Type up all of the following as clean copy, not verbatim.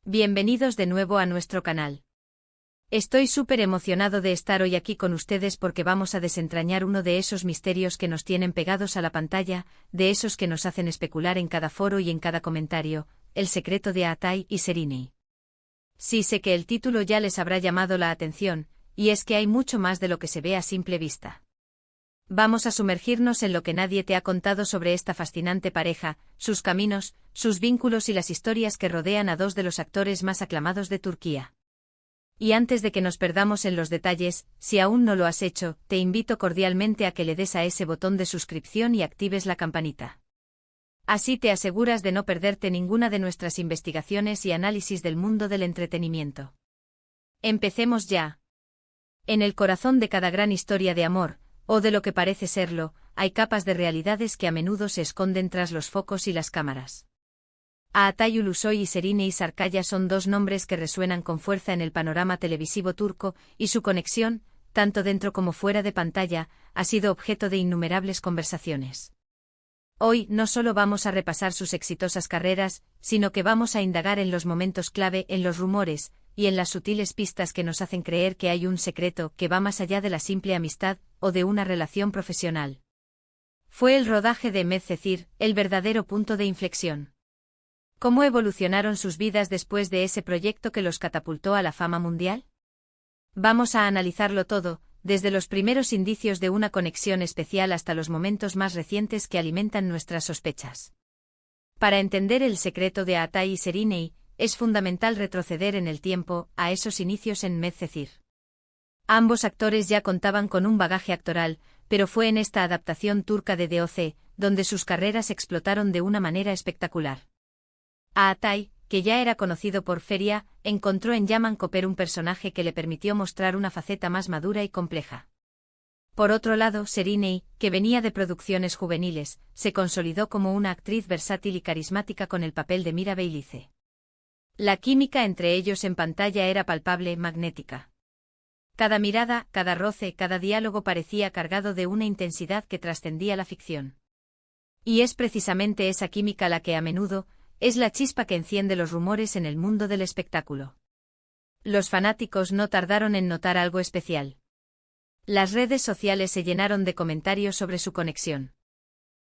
Bienvenidos de nuevo a nuestro canal. Estoy súper emocionado de estar hoy aquí con ustedes porque vamos a desentrañar uno de esos misterios que nos tienen pegados a la pantalla, de esos que nos hacen especular en cada foro y en cada comentario, el secreto de Aatai y Sereni. Sí, sé que el título ya les habrá llamado la atención, y es que hay mucho más de lo que se ve a simple vista. Vamos a sumergirnos en lo que nadie te ha contado sobre esta fascinante pareja, sus caminos, sus vínculos y las historias que rodean a dos de los actores más aclamados de Turquía. Y antes de que nos perdamos en los detalles, si aún no lo has hecho, te invito cordialmente a que le des a ese botón de suscripción y actives la campanita. Así te aseguras de no perderte ninguna de nuestras investigaciones y análisis del mundo del entretenimiento. Empecemos ya. En el corazón de cada gran historia de amor, o de lo que parece serlo, hay capas de realidades que a menudo se esconden tras los focos y las cámaras. Aatai Ulusoy y Sereni Sarıkaya son dos nombres que resuenan con fuerza en el panorama televisivo turco, y su conexión, tanto dentro como fuera de pantalla, ha sido objeto de innumerables conversaciones. Hoy no solo vamos a repasar sus exitosas carreras, sino que vamos a indagar en los momentos clave, en los rumores, y en las sutiles pistas que nos hacen creer que hay un secreto que va más allá de la simple amistad o de una relación profesional. Fue el rodaje de Medcezir el verdadero punto de inflexión. ¿Cómo evolucionaron sus vidas después de ese proyecto que los catapultó a la fama mundial? Vamos a analizarlo todo, desde los primeros indicios de una conexión especial hasta los momentos más recientes que alimentan nuestras sospechas. Para entender el secreto de Aatai y Sereni, es fundamental retroceder en el tiempo, a esos inicios en Medcezir. Ambos actores ya contaban con un bagaje actoral, pero fue en esta adaptación turca de DOC, donde sus carreras explotaron de una manera espectacular. Aatai, que ya era conocido por Feria, encontró en Yaman Koper un personaje que le permitió mostrar una faceta más madura y compleja. Por otro lado, Sereni, que venía de producciones juveniles, se consolidó como una actriz versátil y carismática con el papel de Mira Beylice. La química entre ellos en pantalla era palpable, magnética. Cada mirada, cada roce, cada diálogo parecía cargado de una intensidad que trascendía la ficción. Y es precisamente esa química la que a menudo es la chispa que enciende los rumores en el mundo del espectáculo. Los fanáticos no tardaron en notar algo especial. Las redes sociales se llenaron de comentarios sobre su conexión.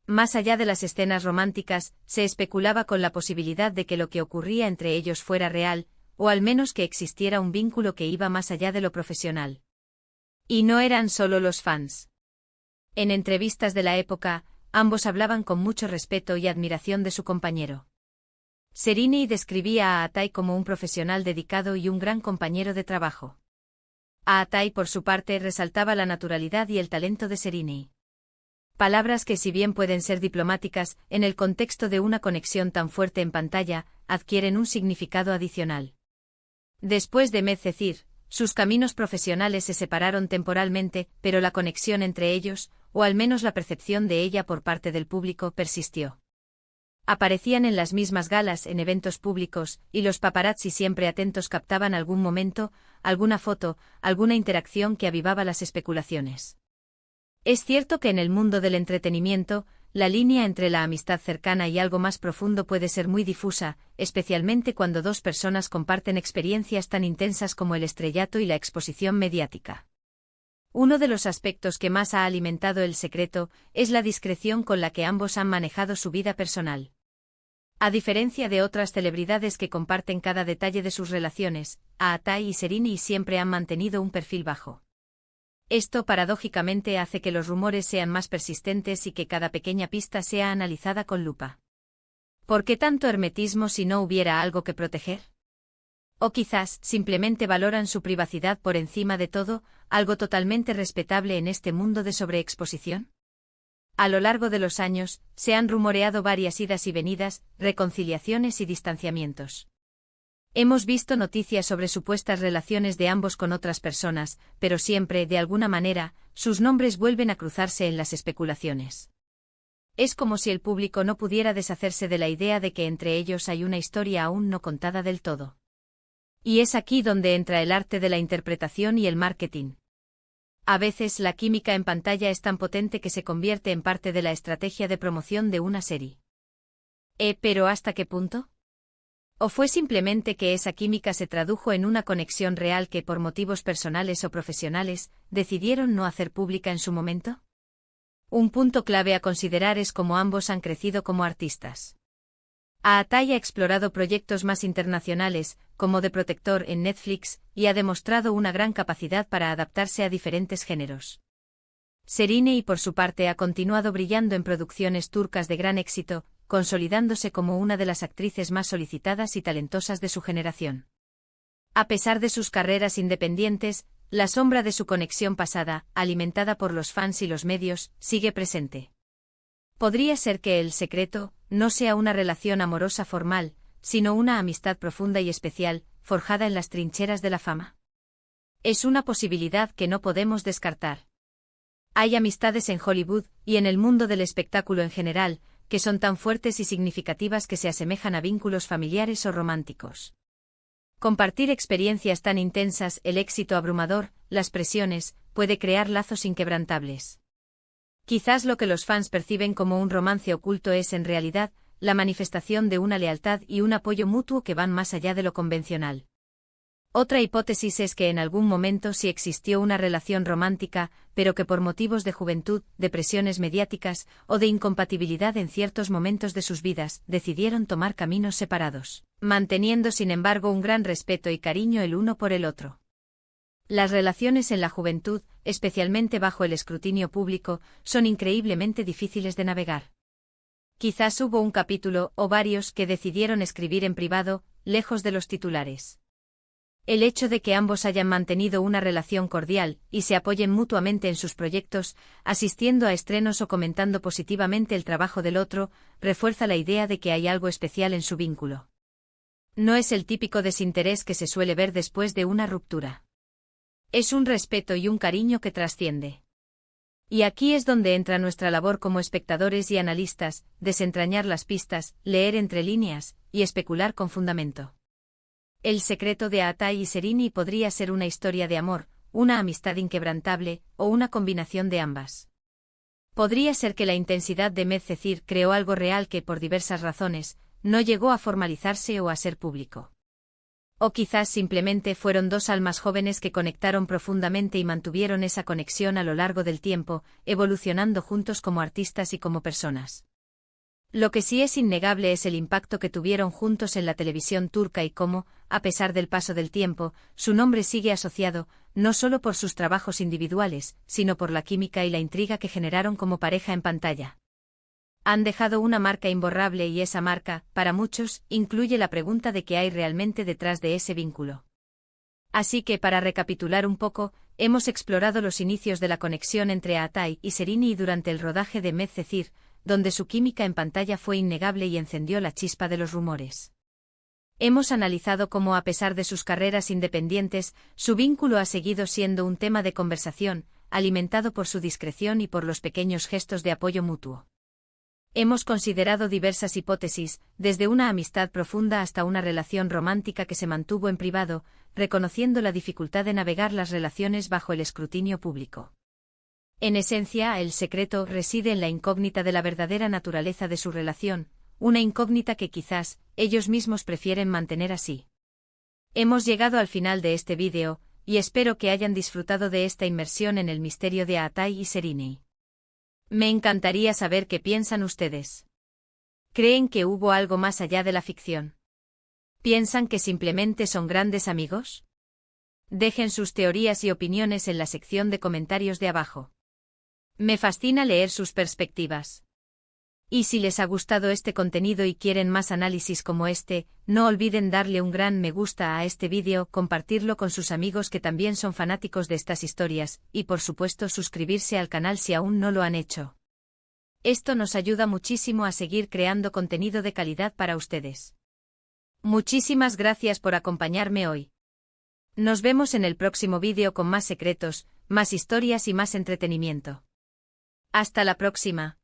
Más allá de las escenas románticas, se especulaba con la posibilidad de que lo que ocurría entre ellos fuera real, o al menos que existiera un vínculo que iba más allá de lo profesional. Y no eran solo los fans. En entrevistas de la época, ambos hablaban con mucho respeto y admiración de su compañero. Sereni describía a Aatai como un profesional dedicado y un gran compañero de trabajo. Aatai, por su parte, resaltaba la naturalidad y el talento de Sereni. Palabras que, si bien pueden ser diplomáticas, en el contexto de una conexión tan fuerte en pantalla, adquieren un significado adicional. Después de Medcezir, sus caminos profesionales se separaron temporalmente, pero la conexión entre ellos, o al menos la percepción de ella por parte del público, persistió. Aparecían en las mismas galas, en eventos públicos, y los paparazzi siempre atentos captaban algún momento, alguna foto, alguna interacción que avivaba las especulaciones. Es cierto que en el mundo del entretenimiento, la línea entre la amistad cercana y algo más profundo puede ser muy difusa, especialmente cuando dos personas comparten experiencias tan intensas como el estrellato y la exposición mediática. Uno de los aspectos que más ha alimentado el secreto es la discreción con la que ambos han manejado su vida personal. A diferencia de otras celebridades que comparten cada detalle de sus relaciones, Aatai y Sereni siempre han mantenido un perfil bajo. Esto paradójicamente hace que los rumores sean más persistentes y que cada pequeña pista sea analizada con lupa. ¿Por qué tanto hermetismo si no hubiera algo que proteger? O quizás simplemente valoran su privacidad por encima de todo, algo totalmente respetable en este mundo de sobreexposición. A lo largo de los años, se han rumoreado varias idas y venidas, reconciliaciones y distanciamientos. Hemos visto noticias sobre supuestas relaciones de ambos con otras personas, pero siempre, de alguna manera, sus nombres vuelven a cruzarse en las especulaciones. Es como si el público no pudiera deshacerse de la idea de que entre ellos hay una historia aún no contada del todo. Y es aquí donde entra el arte de la interpretación y el marketing. A veces la química en pantalla es tan potente que se convierte en parte de la estrategia de promoción de una serie. ¿Pero hasta qué punto? ¿O fue simplemente que esa química se tradujo en una conexión real que por motivos personales o profesionales, decidieron no hacer pública en su momento? Un punto clave a considerar es cómo ambos han crecido como artistas. Atai ha explorado proyectos más internacionales, como The Protector en Netflix, y ha demostrado una gran capacidad para adaptarse a diferentes géneros. Serine, por su parte, ha continuado brillando en producciones turcas de gran éxito, consolidándose como una de las actrices más solicitadas y talentosas de su generación. A pesar de sus carreras independientes, la sombra de su conexión pasada, alimentada por los fans y los medios, sigue presente. Podría ser que el secreto no sea una relación amorosa formal, sino una amistad profunda y especial, forjada en las trincheras de la fama. Es una posibilidad que no podemos descartar. Hay amistades en Hollywood, y en el mundo del espectáculo en general, que son tan fuertes y significativas que se asemejan a vínculos familiares o románticos. Compartir experiencias tan intensas, el éxito abrumador, las presiones, puede crear lazos inquebrantables. Quizás lo que los fans perciben como un romance oculto es en realidad la manifestación de una lealtad y un apoyo mutuo que van más allá de lo convencional. Otra hipótesis es que en algún momento sí existió una relación romántica, pero que por motivos de juventud, de presiones mediáticas o de incompatibilidad en ciertos momentos de sus vidas, decidieron tomar caminos separados, manteniendo sin embargo un gran respeto y cariño el uno por el otro. Las relaciones en la juventud, especialmente bajo el escrutinio público, son increíblemente difíciles de navegar. Quizás hubo un capítulo o varios que decidieron escribir en privado, lejos de los titulares. El hecho de que ambos hayan mantenido una relación cordial y se apoyen mutuamente en sus proyectos, asistiendo a estrenos o comentando positivamente el trabajo del otro, refuerza la idea de que hay algo especial en su vínculo. No es el típico desinterés que se suele ver después de una ruptura. Es un respeto y un cariño que trasciende. Y aquí es donde entra nuestra labor como espectadores y analistas, desentrañar las pistas, leer entre líneas, y especular con fundamento. El secreto de Atai y Serine podría ser una historia de amor, una amistad inquebrantable, o una combinación de ambas. Podría ser que la intensidad de Medcezir creó algo real que, por diversas razones, no llegó a formalizarse o a ser público. O quizás simplemente fueron dos almas jóvenes que conectaron profundamente y mantuvieron esa conexión a lo largo del tiempo, evolucionando juntos como artistas y como personas. Lo que sí es innegable es el impacto que tuvieron juntos en la televisión turca y cómo, a pesar del paso del tiempo, su nombre sigue asociado, no solo por sus trabajos individuales, sino por la química y la intriga que generaron como pareja en pantalla. Han dejado una marca imborrable y esa marca, para muchos, incluye la pregunta de qué hay realmente detrás de ese vínculo. Así que, para recapitular un poco, hemos explorado los inicios de la conexión entre Atai y Serine durante el rodaje de Medcezir, donde su química en pantalla fue innegable y encendió la chispa de los rumores. Hemos analizado cómo, a pesar de sus carreras independientes, su vínculo ha seguido siendo un tema de conversación, alimentado por su discreción y por los pequeños gestos de apoyo mutuo. Hemos considerado diversas hipótesis, desde una amistad profunda hasta una relación romántica que se mantuvo en privado, reconociendo la dificultad de navegar las relaciones bajo el escrutinio público. En esencia, el secreto reside en la incógnita de la verdadera naturaleza de su relación, una incógnita que quizás ellos mismos prefieren mantener así. Hemos llegado al final de este vídeo, y espero que hayan disfrutado de esta inmersión en el misterio de Atai y Serine. Me encantaría saber qué piensan ustedes. ¿Creen que hubo algo más allá de la ficción? ¿Piensan que simplemente son grandes amigos? Dejen sus teorías y opiniones en la sección de comentarios de abajo. Me fascina leer sus perspectivas. Y si les ha gustado este contenido y quieren más análisis como este, no olviden darle un gran me gusta a este vídeo, compartirlo con sus amigos que también son fanáticos de estas historias, y por supuesto suscribirse al canal si aún no lo han hecho. Esto nos ayuda muchísimo a seguir creando contenido de calidad para ustedes. Muchísimas gracias por acompañarme hoy. Nos vemos en el próximo vídeo con más secretos, más historias y más entretenimiento. Hasta la próxima.